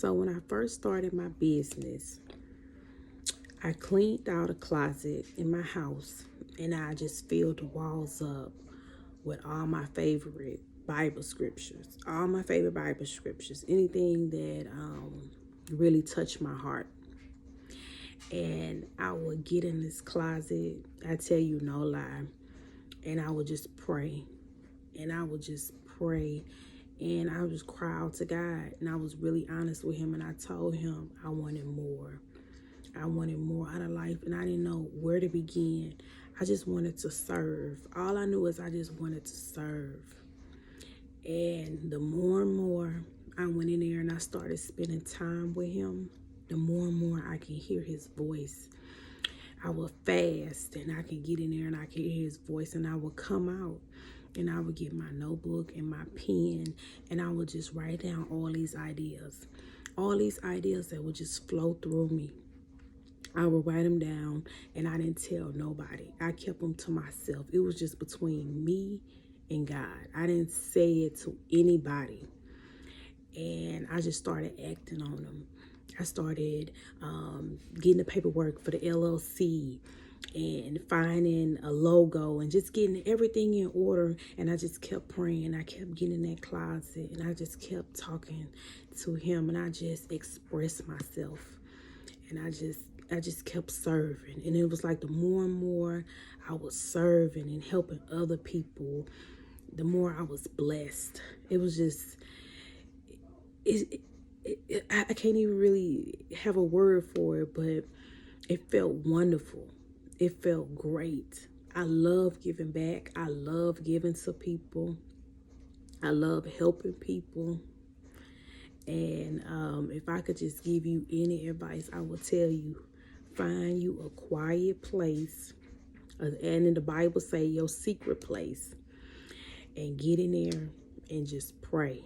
So when I first started my business, I cleaned out a closet in my house and I just filled the walls up with all my favorite Bible scriptures, anything that really touched my heart. And I would get in this closet, I tell you no lie, and I would just pray. And I would just pray and I would just cry out to God. And I was really honest with him and I told him I wanted more. I wanted more out of life and I didn't know where to begin. I just wanted to serve. All I knew is I just wanted to serve. And the more and more I went in there and I started spending time with him, the more and more I can hear his voice. I would fast and I could get in there and I could hear his voice and I would come out and I would get my notebook and my pen and I would just write down all these ideas that would just flow through me. I would write them down and I didn't tell nobody. I kept them to myself. It was just between me and God. I didn't say it to anybody. And I just started acting on them. I started getting the paperwork for the LLC and finding a logo and just getting everything in order. And I just kept praying. I kept getting in that closet and I just kept talking to him and I just expressed myself. And I just kept serving. And it was like the more and more I was serving and helping other people, the more I was blessed. It was just, I can't even really have a word for it, but it felt wonderful. It felt great. I love giving back. I love giving to people. I love helping people. And if I could just give you any advice, I would tell you, find you a quiet place. And in the Bible say your secret place. And get in there and just pray.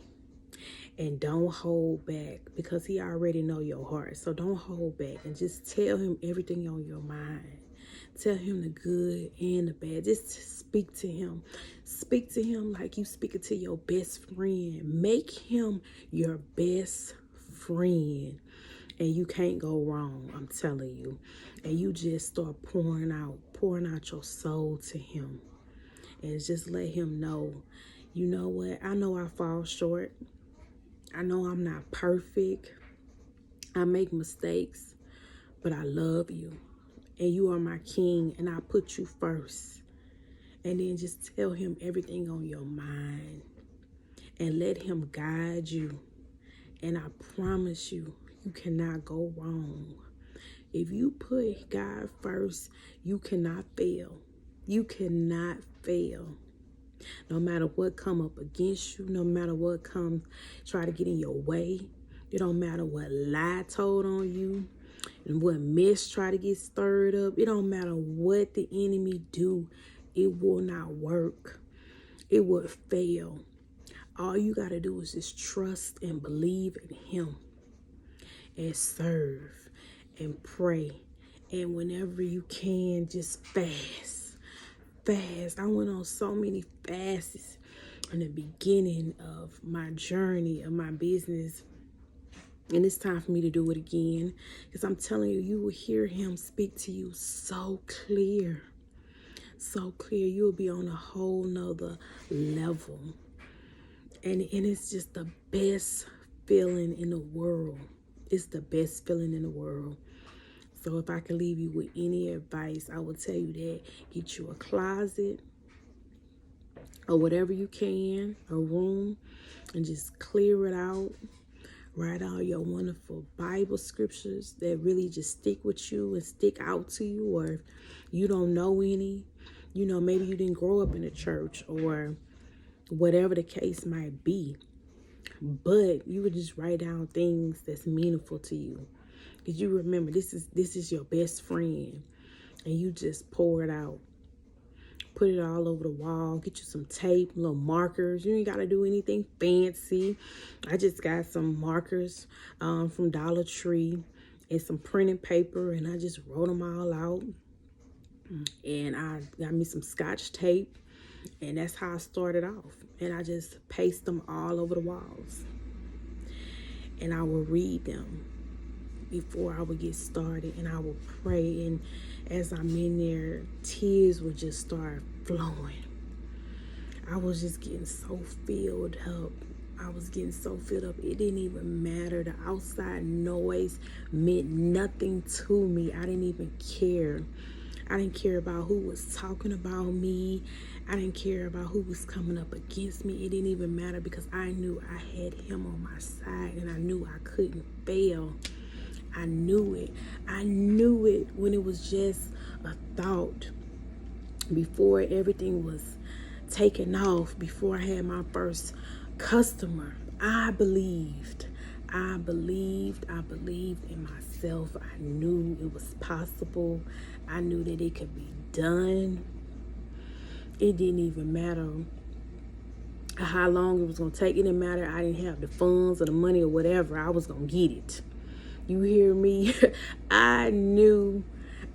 And don't hold back because he already know your heart. So don't hold back and just tell him everything on your mind. Tell him the good and the bad. Just speak to him. Speak to him like you speaking to your best friend. Make him your best friend. And you can't go wrong, I'm telling you. And you just start pouring out your soul to him. And just let him know, you know what? I know I fall short. I know I'm not perfect. I make mistakes, but I love you. And you are my king, and I put you first. And then just tell him everything on your mind. And let him guide you. And I promise you, you cannot go wrong. If you put God first, you cannot fail. You cannot fail. No matter what come up against you, no matter what comes try to get in your way, it don't matter what lie told on you and what mess try to get stirred up. It don't matter what the enemy do, it will not work. It will fail. All you got to do is just trust and believe in him and serve and pray. And whenever you can, just fast. I went on so many fasts in the beginning of my journey of my business. And it's time for me to do it again. Because I'm telling you, you will hear him speak to you so clear. So clear. You will be on a whole nother level. And it's just the best feeling in the world. It's the best feeling in the world. So if I can leave you with any advice, I would tell you that get you a closet or whatever you can, a room, and just clear it out. Write out your wonderful Bible scriptures that really just stick with you and stick out to you. Or if you don't know any, maybe you didn't grow up in a church or whatever the case might be. But you would just write down things that's meaningful to you. Because you remember, this is your best friend. And you just pour it out. Put it all over the wall. Get you some tape, little markers. You ain't got to do anything fancy. I just got some markers from Dollar Tree and some printing paper. And I just wrote them all out. And I got me some Scotch tape. And that's how I started off. And I just paste them all over the walls. and I will read them before I would get started, and I will pray. And as I'm in there, tears would just start flowing. I was just getting so filled up. I was getting so filled up. It didn't even matter. The outside noise meant nothing to me. I didn't even care. I didn't care about who was talking about me. I didn't care about who was coming up against me. It didn't even matter, because I knew I had him on my side, and I knew I couldn't fail. I knew it. I knew it when it was just a thought. Before everything was taken off, before I had my first customer, I believed. I believed in myself. I knew it was possible. I knew that it could be done. It didn't even matter how long it was going to take. It didn't matter. I didn't have the funds or the money or whatever. I was going to get it. You hear me? I knew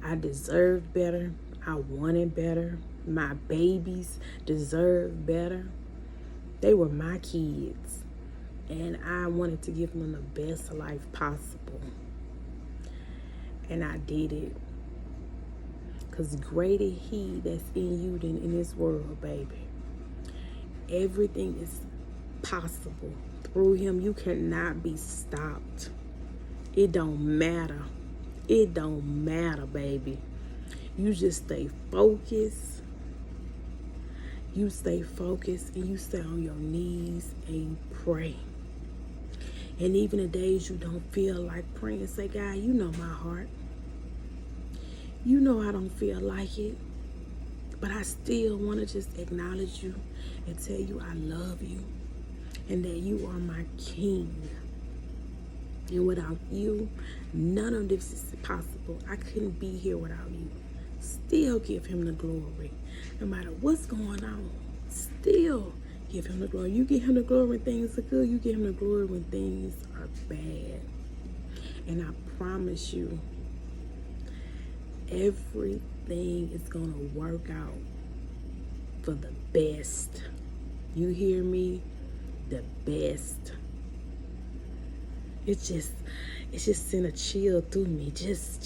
I deserved better. I wanted better. My babies deserved better. They were my kids, and I wanted to give them the best life possible. And I did it. Because greater He that's in you than in this world, baby. Everything is possible through Him. You cannot be stopped. It don't matter. It don't matter, baby. You just stay focused. You stay focused, and you stay on your knees and you pray. And even the days you don't feel like praying, say, God, you know my heart. You know I don't feel like it, but I still want to just acknowledge you and tell you I love you and that you are my King. And without you, none of this is possible. I couldn't be here without you. Still give Him the glory. No matter what's going on, still give Him the glory. You give Him the glory when things are good. You give Him the glory when things are bad. And I promise you, everything is going to work out for the best. You hear me? The best. It just sent a chill through me. Just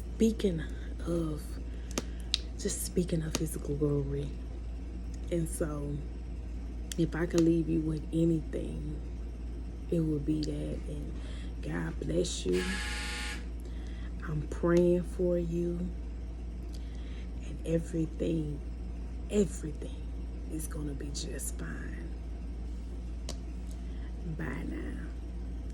speaking of His glory. And so, if I can leave you with anything, it would be that. And God bless you. I'm praying for you, and everything is going to be just fine. Bye now.